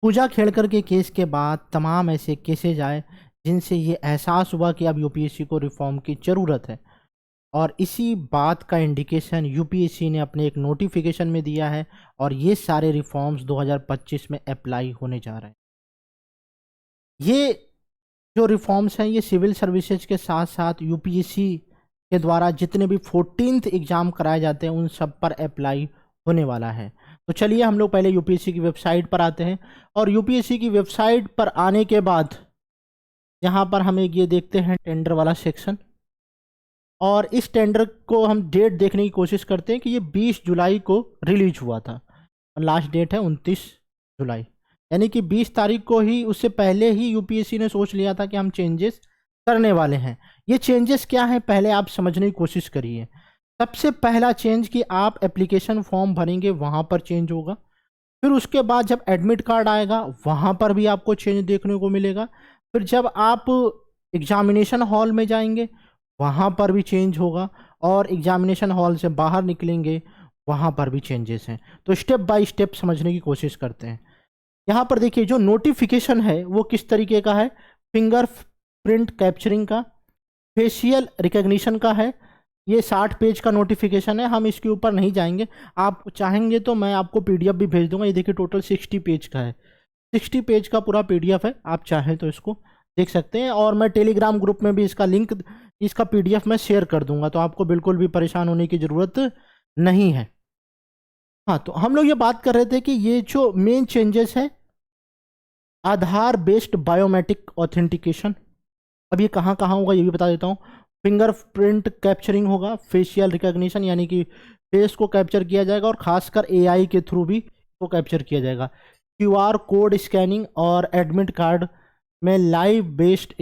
पूजा खेड़कर के केस के बाद तमाम ऐसे केसेज आए जिनसे ये एहसास हुआ कि अब यूपीएससी को रिफॉर्म की ज़रूरत है। और इसी बात का इंडिकेशन यूपीएससी ने अपने एक नोटिफिकेशन में दिया है और ये सारे रिफॉर्म्स 2025 में अप्लाई होने जा रहे हैं। ये जो रिफॉर्म्स हैं ये सिविल सर्विसेज के साथ साथ यूपीएससी के द्वारा जितने भी 14th एग्ज़ाम कराए जाते हैं उन सब पर अप्लाई होने वाला है। तो चलिए हम लोग पहले यूपीएससी की वेबसाइट पर आते हैं और यूपीएससी की वेबसाइट पर आने के बाद यहाँ पर हम एक ये देखते हैं टेंडर वाला सेक्शन, और इस टेंडर को हम डेट देखने की कोशिश करते हैं कि ये 20 जुलाई को रिलीज हुआ था और लास्ट डेट है 29 जुलाई, यानी कि 20 तारीख को ही, उससे पहले ही यूपीएससी ने सोच लिया था कि हम चेंजेस करने वाले हैं। ये चेंजेस क्या हैं पहले आप समझने की कोशिश करिए। सबसे पहला चेंज कि आप एप्लीकेशन फॉर्म भरेंगे वहाँ पर चेंज होगा। फिर उसके बाद जब एडमिट कार्ड आएगा वहाँ पर भी आपको चेंज देखने को मिलेगा। फिर जब आप एग्जामिनेशन हॉल में जाएंगे वहाँ पर भी चेंज होगा, और एग्जामिनेशन हॉल से बाहर निकलेंगे वहाँ पर भी चेंजेस हैं। तो स्टेप बाय स्टेप समझने की कोशिश करते हैं। यहाँ पर देखिए जो नोटिफिकेशन है वो किस तरीके का है, फिंगर प्रिंट कैप्चरिंग का, फेशियल रिकग्निशन का है। ये 60 पेज का नोटिफिकेशन है, हम इसके ऊपर नहीं जाएंगे। आप चाहेंगे तो मैं आपको पीडीएफ भी भेज दूंगा। ये देखिए टोटल 60 पेज का है, 60 पेज का पूरा पीडीएफ है, आप चाहें तो इसको देख सकते हैं। और मैं टेलीग्राम ग्रुप में भी इसका लिंक, इसका पीडीएफ मैं शेयर कर दूंगा, तो आपको बिल्कुल भी परेशान होने की ज़रूरत नहीं है। हाँ, तो हम लोग ये बात कर रहे थे कि ये जो मेन चेंजेस है, आधार बेस्ड बायोमेट्रिक ऑथेंटिकेशन, अब ये कहाँ कहाँ होगा ये भी बता देता हूँ। फिंगरप्रिंट कैप्चरिंग होगा, फेशियल रिकॉग्निशन यानी कि फेस को कैप्चर किया जाएगा और खासकर एआई के थ्रू भी इसको कैप्चर किया जाएगा। क्यूआर कोड स्कैनिंग और एडमिट कार्ड में लाइव बेस्ड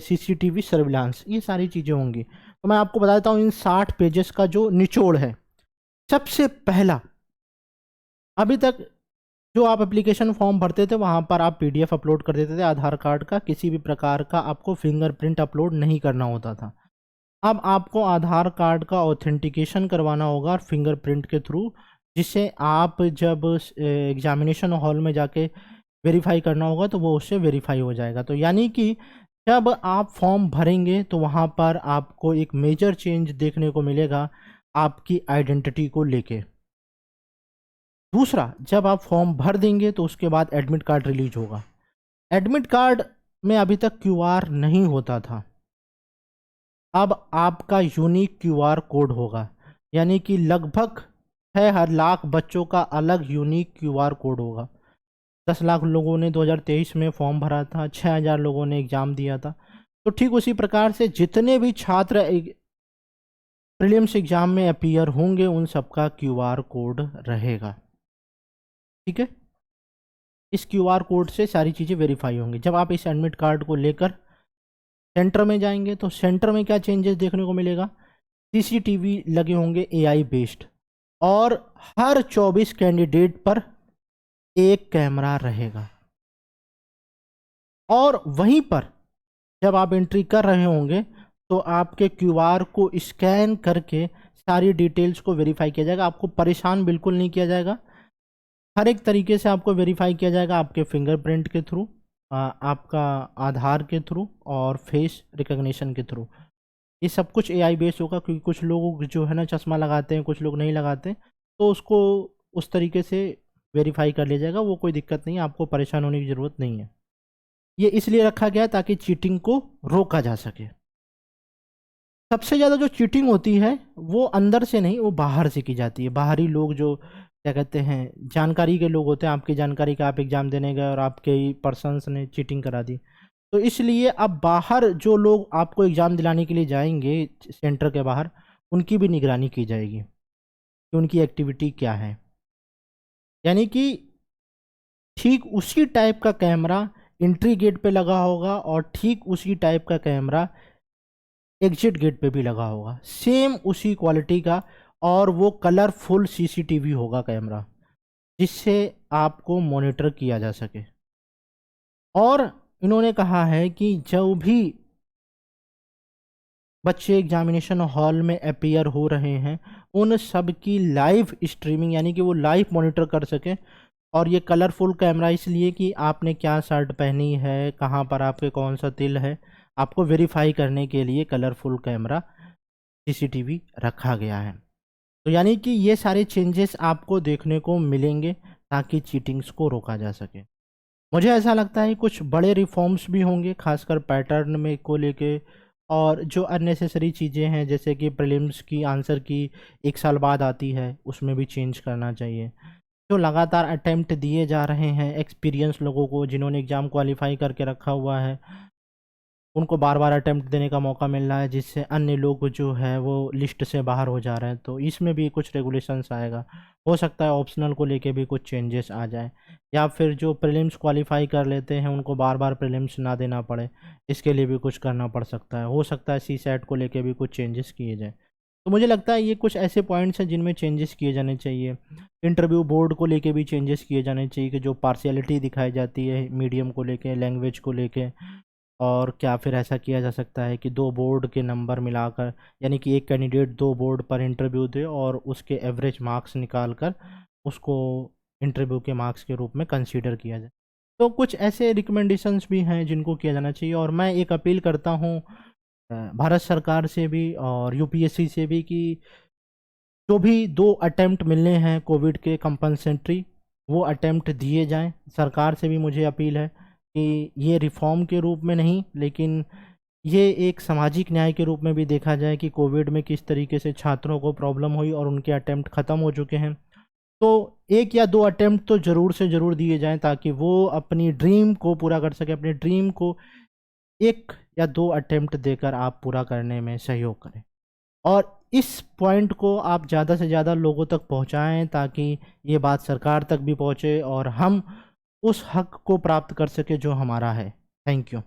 सीसीटीवी सर्विलांस, ये सारी चीज़ें होंगी। तो मैं आपको बता देता हूँ इन 60 पेजेस का जो निचोड़ है। सबसे पहला, अभी तक जो आप एप्लीकेशन फॉर्म भरते थे वहाँ पर आप पीडीएफ अपलोड कर देते थे आधार कार्ड का, किसी भी प्रकार का आपको फिंगरप्रिंट अपलोड नहीं करना होता था। अब आपको आधार कार्ड का ऑथेंटिकेशन करवाना होगा फिंगरप्रिंट के थ्रू, जिसे आप जब एग्जामिनेशन हॉल में जाके वेरीफाई करना होगा तो वो उससे वेरीफाई हो जाएगा। तो यानी कि जब आप फॉर्म भरेंगे तो वहाँ पर आपको एक मेजर चेंज देखने को मिलेगा आपकी आइडेंटिटी को लेके। दूसरा, जब आप फॉर्म भर देंगे तो उसके बाद एडमिट कार्ड रिलीज होगा। एडमिट कार्ड में अभी तक क्यूआर नहीं होता था, अब आपका यूनिक क्यूआर कोड होगा, यानी कि लगभग 6 लाख बच्चों का अलग यूनिक क्यूआर कोड होगा। 10 लाख लोगों ने 2023 में फॉर्म भरा था, 6000 लोगों ने एग्ज़ाम दिया था। तो ठीक उसी प्रकार से जितने भी छात्र प्रीलिम्स एग्ज़ाम में अपीयर होंगे उन सबका क्यूआर कोड रहेगा। ठीक है, इस क्यूआर कोड से सारी चीज़ें वेरीफाई होंगी। जब आप इस एडमिट कार्ड को लेकर सेंटर में जाएंगे तो सेंटर में क्या चेंजेस देखने को मिलेगा, सीसीटीवी लगे होंगे एआई बेस्ड, और हर 24 कैंडिडेट पर एक कैमरा रहेगा। और वहीं पर जब आप एंट्री कर रहे होंगे तो आपके क्यूआर को स्कैन करके सारी डिटेल्स को वेरीफाई किया जाएगा। आपको परेशान बिल्कुल नहीं किया जाएगा, हर एक तरीके से आपको वेरीफाई किया जाएगा, आपके फिंगरप्रिंट के थ्रू, आपका आधार के थ्रू और फेस रिकग्निशन के थ्रू। ये सब कुछ एआई बेस होगा, क्योंकि कुछ लोग जो है ना चश्मा लगाते हैं, कुछ लोग नहीं लगाते, तो उसको उस तरीके से वेरीफाई कर लिया जाएगा। वो कोई दिक्कत नहीं है, आपको परेशान होने की ज़रूरत नहीं है। ये इसलिए रखा गया ताकि चीटिंग को रोका जा सके। सबसे ज़्यादा जो चीटिंग होती है वो अंदर से नहीं, वो बाहर से की जाती है। बाहरी लोग जो क्या कहते हैं, जानकारी के लोग होते हैं, आपकी जानकारी का आप एग्ज़ाम देने गए और आपके ही पर्सनस ने चीटिंग करा दी, तो इसलिए अब बाहर जो लोग आपको एग्ज़ाम दिलाने के लिए जाएंगे सेंटर के बाहर, उनकी भी निगरानी की जाएगी कि उनकी एक्टिविटी क्या है। यानी कि ठीक उसी टाइप का कैमरा एंट्री गेट पे लगा होगा और ठीक उसी टाइप का कैमरा एग्जिट गेट पे भी लगा होगा, सेम उसी क्वालिटी का, और वो कलरफुल सीसीटीवी होगा कैमरा, जिससे आपको मॉनिटर किया जा सके। और इन्होंने कहा है कि जो भी बच्चे एग्जामिनेशन हॉल में अपीयर हो रहे हैं उन सब की लाइव स्ट्रीमिंग, यानी कि वो लाइव मॉनिटर कर सकें, और ये कलरफुल कैमरा इसलिए कि आपने क्या शर्ट पहनी है, कहाँ पर आपके कौन सा तिल है, आपको वेरीफाई करने के लिए कलरफुल कैमरा सीसीटीवी रखा गया है। तो यानी कि ये सारे चेंजेस आपको देखने को मिलेंगे ताकि चीटिंग्स को रोका जा सके। मुझे ऐसा लगता है कुछ बड़े रिफॉर्म्स भी होंगे, खासकर पैटर्न में को लेके, और जो अननेसेसरी चीज़ें हैं जैसे कि प्रीलिम्स की आंसर की 1 साल बाद आती है, उसमें भी चेंज करना चाहिए। जो लगातार अटेम्प्ट दिए जा रहे हैं एक्सपीरियंस लोगों को, जिन्होंने एग्ज़ाम क्वालिफाई करके रखा हुआ है, उनको बार बार अटेम्प्ट देने का मौका मिल रहा है, जिससे अन्य लोग जो है वो लिस्ट से बाहर हो जा रहे हैं। तो इसमें भी कुछ रेगुलेशंस आएगा। हो सकता है ऑप्शनल को लेके भी कुछ चेंजेस आ जाए, या फिर जो प्रीलिम्स क्वालिफाई कर लेते हैं उनको बार बार प्रीलिम्स ना देना पड़े, इसके लिए भी कुछ करना पड़ सकता है। हो सकता है सीसैट को लेके भी कुछ चेंजेस किए जाए। तो मुझे लगता है ये कुछ ऐसे पॉइंट्स हैं जिनमें चेंजेस किए जाने चाहिए। इंटरव्यू बोर्ड को लेके भी चेंजेस किए जाने चाहिए कि जो पार्शियलिटी दिखाई जाती है मीडियम को लेके, लैंग्वेज को लेके। और क्या फिर ऐसा किया जा सकता है कि 2 बोर्ड के नंबर मिलाकर, यानी कि एक कैंडिडेट 2 बोर्ड पर इंटरव्यू दे और उसके एवरेज मार्क्स निकाल कर उसको इंटरव्यू के मार्क्स के रूप में कंसीडर किया जाए। तो कुछ ऐसे रिकमेंडेशंस भी हैं जिनको किया जाना चाहिए। और मैं एक अपील करता हूँ भारत सरकार से भी और यूपीएससी से भी कि जो भी 2 अटेम्प्ट मिलने हैं कोविड के कंपनसेटरी, वो अटेम्प्ट दिए जाएं। सरकार से भी मुझे अपील है कि ये रिफॉर्म के रूप में नहीं, लेकिन ये एक सामाजिक न्याय के रूप में भी देखा जाए कि कोविड में किस तरीके से छात्रों को प्रॉब्लम हुई और उनके अटेम्प्ट ख़त्म हो चुके हैं। तो 1 या 2 अटेम्प्ट तो ज़रूर से ज़रूर दिए जाएं ताकि वो अपनी ड्रीम को पूरा कर सके। अपने ड्रीम को 1 या 2 अटेम्प्ट देकर आप पूरा करने में सहयोग करें, और इस पॉइंट को आप ज़्यादा से ज़्यादा लोगों तक पहुँचाएँ ताकि ये बात सरकार तक भी पहुँचे और हम उस हक को प्राप्त कर सकें जो हमारा है। Thank you.